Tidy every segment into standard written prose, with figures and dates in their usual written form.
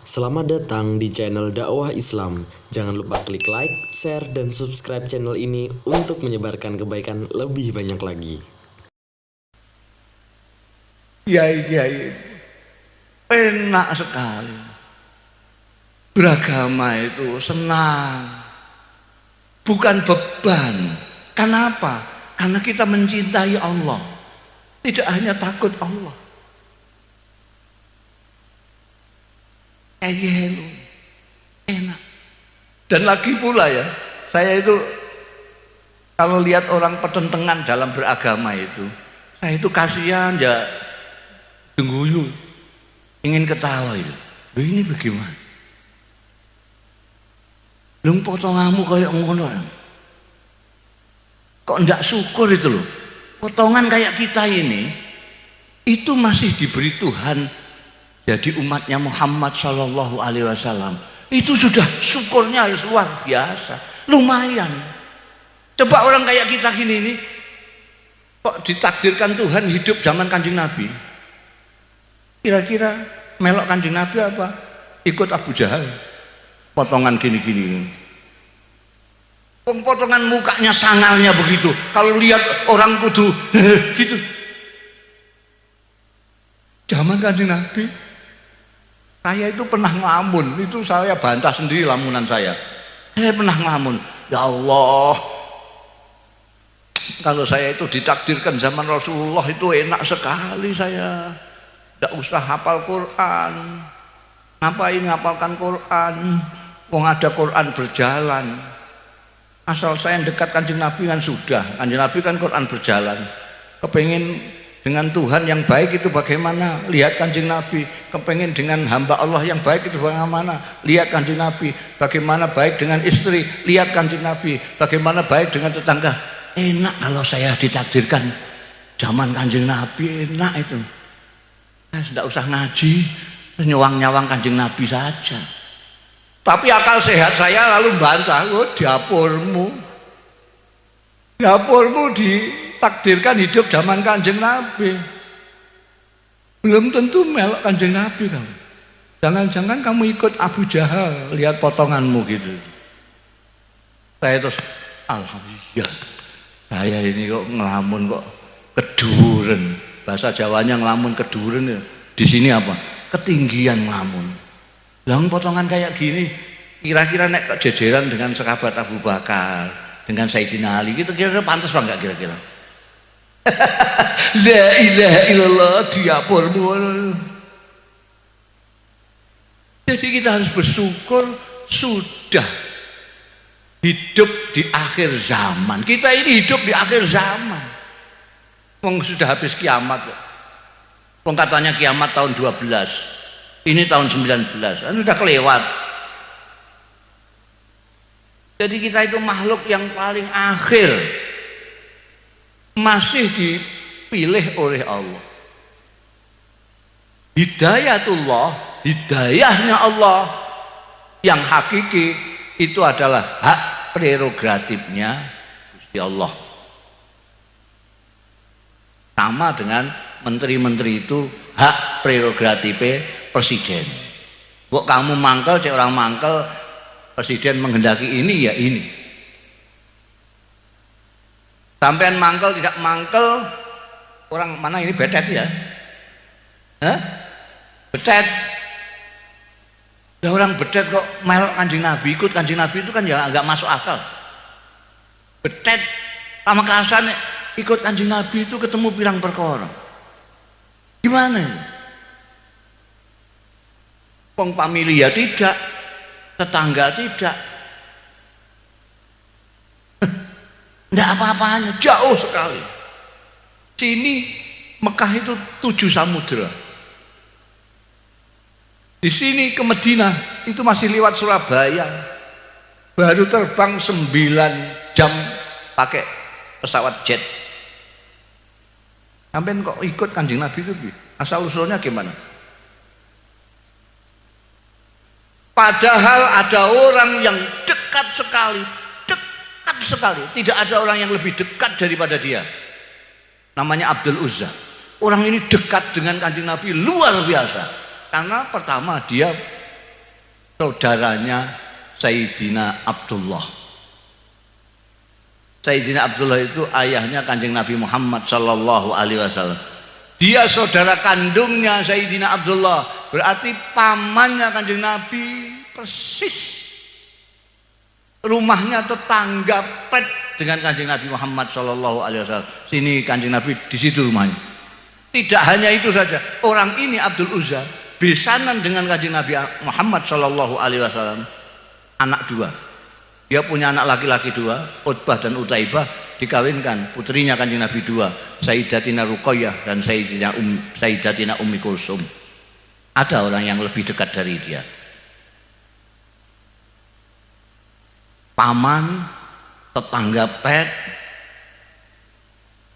Selamat datang di channel dakwah Islam. Jangan lupa klik like, share, dan subscribe channel ini untuk menyebarkan kebaikan lebih banyak lagi. Kiai-kiai enak sekali. Beragama itu senang, bukan beban. Kenapa? Karena kita mencintai Allah, tidak hanya takut Allah. Enak. Dan lagi pula ya, saya itu kalau lihat orang pertentangan dalam beragama itu, saya itu kasihan ya, dengguyu, ingin ketawa itu. Loh, ini bagaimana? Lung potonganmu kayak ngono. Kok enggak syukur itu loh. Potongan kayak kita ini itu masih diberi Tuhan jadi umatnya Muhammad Shallallahu Alaihi Wasallam. Itu sudah syukurnya harus luar biasa. Lumayan. Coba orang kayak kita gini ini kok ditakdirkan Tuhan hidup zaman Kanjeng Nabi. Kira-kira melok Kanjeng Nabi apa? Ikut Abu Jahal. Potongan gini-gini. Potongan mukanya sangalnya begitu. Kalau lihat orang kudu gitu. Zaman Kanjeng Nabi, saya itu pernah ngelamun. Itu saya bantah sendiri lamunan saya. Saya pernah ngelamun. Ya Allah, kalau saya itu ditakdirkan zaman Rasulullah itu enak sekali saya. Tidak usah hafal Quran. Ngapain ngapalkan Quran? Wong ada Quran berjalan. Asal saya dekat Kanjeng Nabi kan sudah. Kanjeng Nabi kan Quran berjalan. Kepengen dengan Tuhan yang baik itu bagaimana? Lihat Kanjeng Nabi. Kepengen dengan hamba Allah yang baik itu bagaimana? Lihat Kanjeng Nabi. Bagaimana baik dengan istri? Lihat Kanjeng Nabi. Bagaimana baik dengan tetangga? Enak kalau saya ditakdirkan zaman Kanjeng Nabi, enak itu. Saya tidak usah ngaji, nyawang-nyawang Kanjeng Nabi saja. Tapi akal sehat saya lalu bantah, oh dapurmu ditakdirkan hidup zaman Kanjeng Nabi. Belum tentu melok Kanjeng Nabi kamu. Jangan-jangan kamu ikut Abu Jahal, lihat potonganmu gitu. Saya terus, alhamdulillah, saya ini kok ngelamun kok keduren. Bahasa Jawanya ngelamun keduren ya. Di sini apa? Ketinggian ngelamun. Lang potongan kayak gini, kira-kira nek jejeran dengan sahabat Abu Bakar, dengan Sayyidina Ali, gitu kira-kira pantas apa enggak kira-kira? La ilaha illallah, diapurmu. Jadi kita harus bersyukur sudah hidup di akhir zaman. Kita ini hidup di akhir zaman. Wong sudah habis kiamat. Wong katanya kiamat tahun 12. Ini tahun 19, kan sudah kelewat. Jadi kita itu makhluk yang paling akhir, masih dipilih oleh Allah. Hidayatullah, hidayahnya Allah yang hakiki itu adalah hak prerogatifnya Gusti Allah. Sama dengan menteri-menteri itu hak prerogatifnya presiden. Kok kamu mangkel, cek orang mangkel, presiden menghendaki ini ya ini. Sampean mangkel tidak mangkel, orang mana ini betet ya? Hah? Betet. Ya orang betet kok melok Kanjeng Nabi, ikut Kanjeng Nabi itu kan ya agak masuk akal. Betet Pamekasan ikut Kanjeng Nabi itu ketemu pirang perkara. Gimana ya? Wong familia tidak, tetangga tidak. Tidak apa-apanya, jauh sekali. Sini Mekah itu 7 samudra. Di sini ke Madinah itu masih lewat Surabaya. Baru terbang 9 jam pakai pesawat jet. Sampai kok ikut Kanjeng Nabi itu asal usulnya gimana? Padahal ada orang yang dekat sekali, tidak ada orang yang lebih dekat daripada dia. Namanya Abdul Uzza. Orang ini dekat dengan Kanjeng Nabi luar biasa. Karena pertama dia saudaranya Sayyidina Abdullah. Sayyidina Abdullah itu ayahnya Kanjeng Nabi Muhammad sallallahu alaihi wasallam. Dia saudara kandungnya Sayyidina Abdullah, berarti pamannya Kanjeng Nabi persis. Rumahnya tetangga pet dengan Kanjeng Nabi Muhammad sallallahu alaihi wasallam. Sini Kanjeng Nabi, di situ rumahnya. Tidak hanya itu saja, orang ini Abdul Uzza besanan dengan Kanjeng Nabi Muhammad sallallahu alaihi wasallam, anak dua. Dia punya anak laki-laki dua, Utbah dan Utaibah, dikawinkan putrinya Kanjeng Nabi dua, Sayyidatina Ruqayyah dan Sayyidatina Ummi Kulsum. Ada orang yang lebih dekat dari dia. Paman, tetangga pet,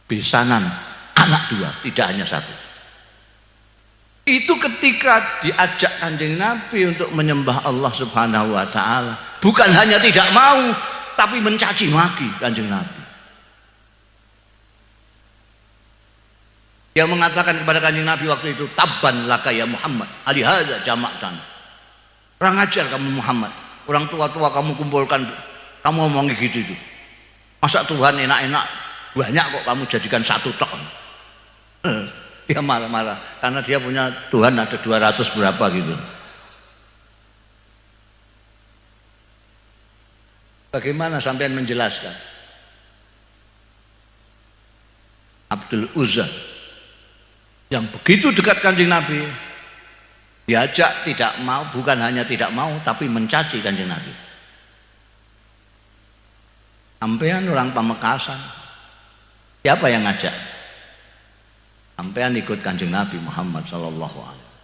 besanan, anak dua, tidak hanya satu. Itu ketika diajak Kanjeng Nabi untuk menyembah Allah Subhanahu wa taala, bukan hanya tidak mau, tapi mencaci maki Kanjeng Nabi. Dia mengatakan kepada Kanjeng Nabi waktu itu, "Tabban laka ya Muhammad, alihadza jama'tan." Kurang ajar kamu Muhammad, orang tua-tua kamu kumpulkan, kamu ngomongin gitu itu. Masa Tuhan enak-enak banyak kok kamu jadikan satu tok. Dia marah-marah karena dia punya Tuhan ada 200 berapa gitu. Bagaimana sampean menjelaskan? Abdul Uzza yang begitu dekat Kanjeng Nabi diajak tidak mau, bukan hanya tidak mau tapi mencaci Kanjeng Nabi. Sampean orang Pamekasan, siapa yang ngajak? Sampean ikut Kanjeng Nabi Muhammad sallallahu alaihi wasallam.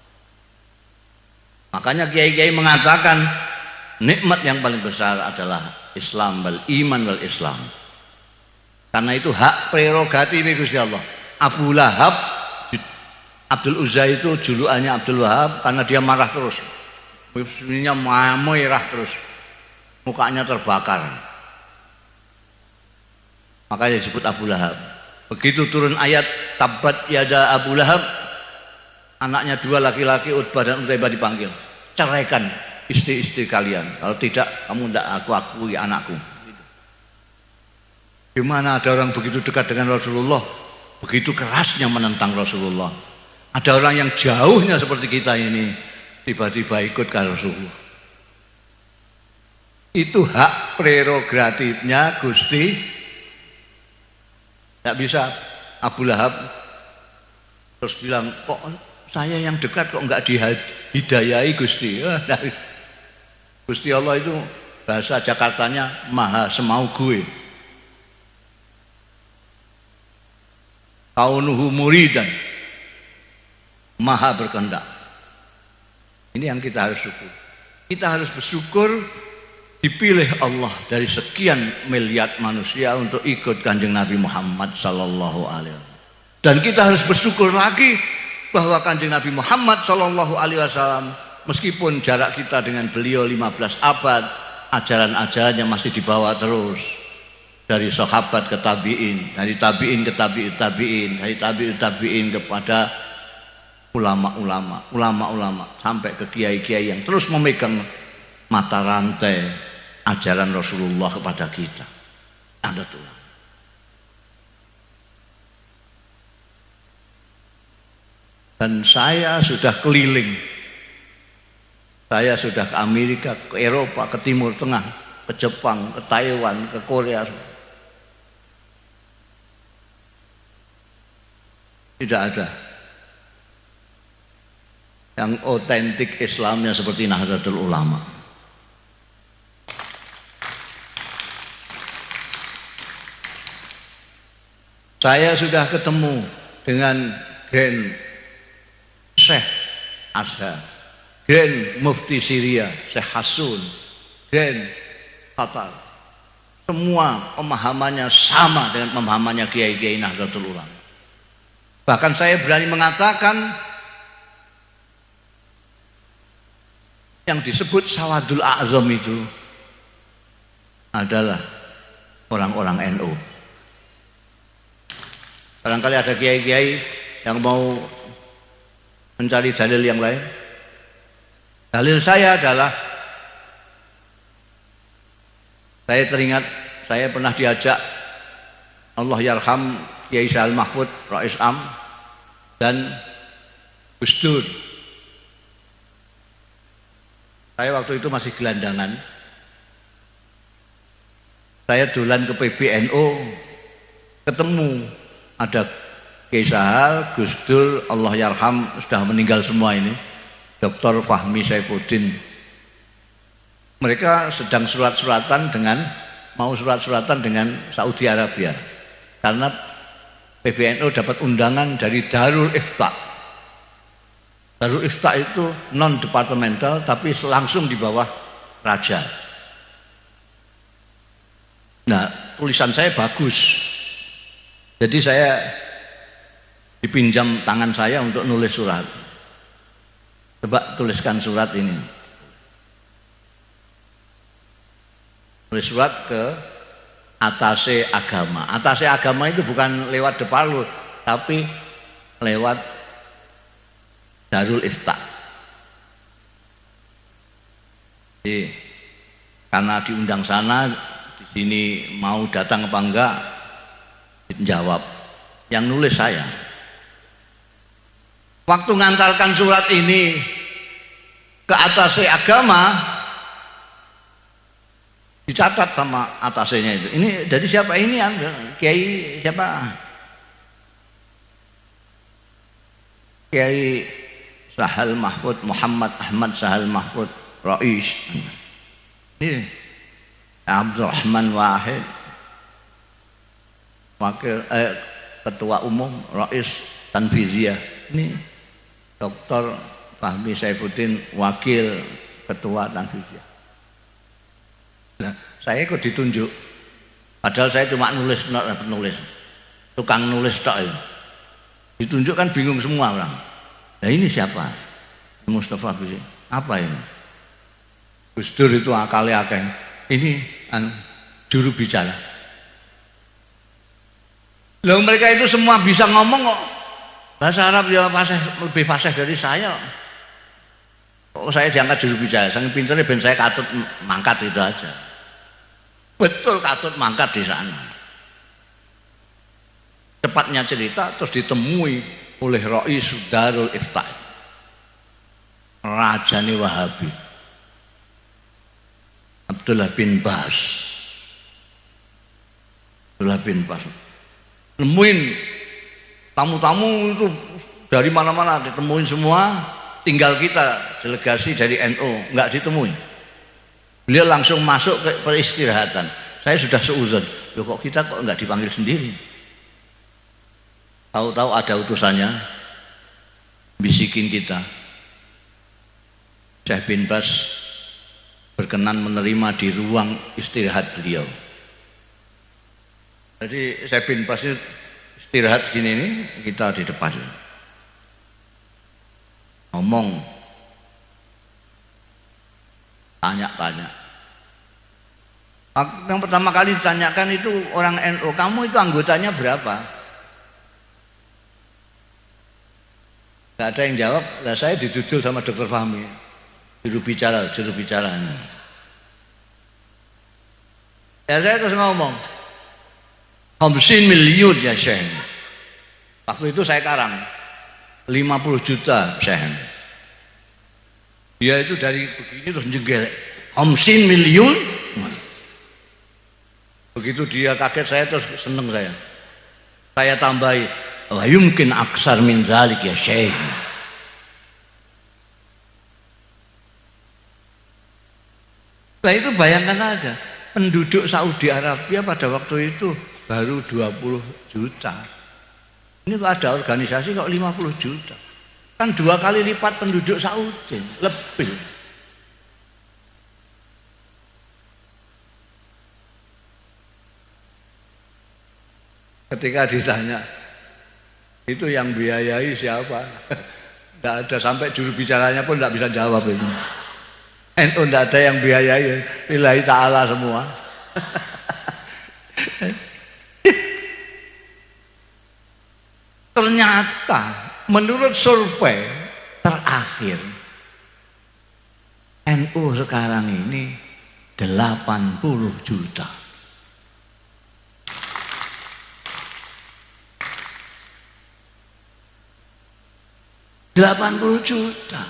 Makanya kiai-kiai mengatakan nikmat yang paling besar adalah Islam, wal iman wal Islam. Karena itu hak prerogatif Gusti Allah. Abu Lahab, Abdul Uzza itu julukannya Abdul Wahab karena dia marah terus. Muslimnya merah terus. Mukanya terbakar. Makanya disebut Abu Lahab. Begitu turun ayat Tabbat yada Abu Lahab, anaknya dua laki-laki Utbah dan Utaibah dipanggil, ceraikan istri-istri kalian, kalau tidak kamu tidak aku akui anakku. Gimana ada orang begitu dekat dengan Rasulullah, begitu kerasnya menentang Rasulullah. Ada orang yang jauhnya seperti kita ini tiba-tiba ikut ke Rasulullah. Itu hak prerogatifnya Gusti. Tidak bisa Abu Lahab terus bilang, kok saya yang dekat kok enggak dihidayai Gusti. Gusti Allah itu bahasa Jakartanya maha semau gue. Kaunuhu muridan, maha berkehendak. Ini yang kita harus syukur. Kita harus bersyukur dipilih Allah dari sekian miliar manusia untuk ikut Kanjeng Nabi Muhammad sallallahu alaihi wasallam. Dan kita harus bersyukur lagi bahwa Kanjeng Nabi Muhammad sallallahu alaihi wasallam, meskipun jarak kita dengan beliau 15 abad, ajaran-ajarannya masih dibawa terus dari sahabat ke tabi'in, dari tabi'in ke tabi'in, dari tabi'in kepada ulama-ulama sampai ke kiai-kiai yang terus memegang mata rantai ajaran Rasulullah kepada kita. Ada tuh. Dan saya sudah keliling. Saya sudah ke Amerika, ke Eropa, ke Timur Tengah, ke Jepang, ke Taiwan, ke Korea. Tidak ada yang otentik Islamnya seperti Nahdlatul Ulama. Saya sudah ketemu dengan Grand Syekh Azhar, Grand Mufti Syria Syekh Hasun, Grand Qatar. Semua pemahamannya sama dengan pemahamannya kiai-kiai Nahdlatul Ulama. Bahkan saya berani mengatakan yang disebut Sawadul A'zam itu adalah orang-orang NU. Barangkali ada kiai-kiai yang mau mencari dalil yang lain. Dalil saya adalah Saya teringat saya pernah diajak Allah yarham Kiai Sahal Mahfud Rais Am dan Gus Dur. Saya waktu itu masih gelandangan. Saya dolan ke PBNU, ketemu ada Kiai Sahal, Gus Dur, Allah yarham sudah meninggal semua ini, Dr. Fahmi Saifuddin. Mereka sedang surat-suratan dengan Saudi Arabia karena PBNU dapat undangan dari Darul Ifta. Darul Ifta itu non departemental tapi langsung di bawah raja. Nah, tulisan saya bagus, jadi saya dipinjam tangan saya untuk nulis surat. Coba tuliskan surat ini. Nulis surat ke atase agama. Atase agama itu bukan lewat Deparlu, tapi lewat Darul Ifta. Jadi, karena diundang sana, di sini mau datang apa enggak, dijawab. Yang nulis saya. Waktu ngantarkan surat ini ke atase agama, dicatat sama atasnya itu. Ini dari siapa ini? Kiai siapa? Kiai Sahal Mahfud, Muhammad Ahmad Sahal Mahfud Rais. Ini Abdurrahman Wahid, wakil ketua umum Rais Tanfiziyah. Ini Dr. Fahmi Saifuddin, wakil ketua Tanfiziyah. Nah, saya ikut ditunjuk, padahal saya cuma nulis, tukang nulis tok. Ditunjuk kan bingung semua orang. Nah, ini siapa? Mustafa Bisri. Apa ini? Gus Dur itu akalnya akeh. Ini juru bicara. Loh, mereka itu semua bisa ngomong kok. Bahasa Arab ya lebih fasih dari saya. Kok saya diangkat juru bicara? Saking pinternya ben saya katut mangkat itu aja. Betul katut mangkat di sana. Cepatnya cerita terus ditemui oleh Rais Darul Ifta, Rajane Wahabi, Abdullah bin Bas. Nemuin tamu-tamu itu dari mana-mana, ditemuin semua. Tinggal kita delegasi dari NU nggak ditemuin. Beliau langsung masuk ke peristirahatan. Saya sudah seuzon, loh kok kita kok nggak dipanggil sendiri? Tahu-tahu ada utusannya bisikin kita. Syekh bin Bas berkenan menerima di ruang istirahat beliau. Jadi Syekh bin Bas istirahat gini ini, kita di depan ngomong, tanya-tanya. Yang pertama kali ditanyakan itu orang NU, kamu itu anggotanya berapa? Gak ada yang jawab. Lah saya didudul sama Dr. Fahmi, juru bicaranya. Ya saya terus ngomong, 50 miliar ya Syekh. Waktu itu saya karang 50 juta Syekh. Dia itu dari begini terus jenggel 50 miliar. Begitu dia kaget, saya terus seneng saya. Saya tambahi, wa yumkin aksar min zalik ya Syekh. Nah itu bayangkan aja, penduduk Saudi Arabia pada waktu itu baru 20 juta. Ini kok ada organisasi kok 50 juta. Kan 2 kali lipat penduduk Saudi, lebih. Ketika ditanya, itu yang biayai siapa? Tidak ada, sampai juru bicaranya pun tidak bisa jawab ini. NU tidak ada yang biayai, lillahi ta'ala semua. Ternyata menurut survei terakhir, NU sekarang ini 80 juta. $80 juta.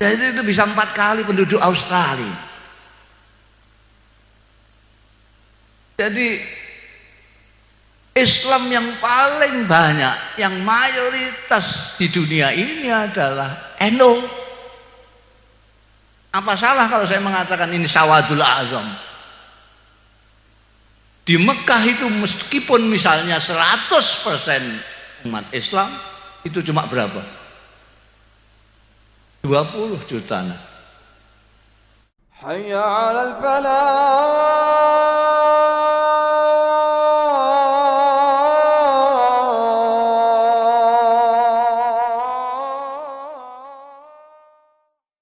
Jadi itu bisa 4 kali penduduk Australia. Jadi Islam yang paling banyak, yang mayoritas di dunia ini adalah NU. Apa salah kalau saya mengatakan ini Sawadul Azam? Di Mekah itu meskipun misalnya 100% umat Islam, itu cuma berapa? 20 juta. Hayya 'alal falah.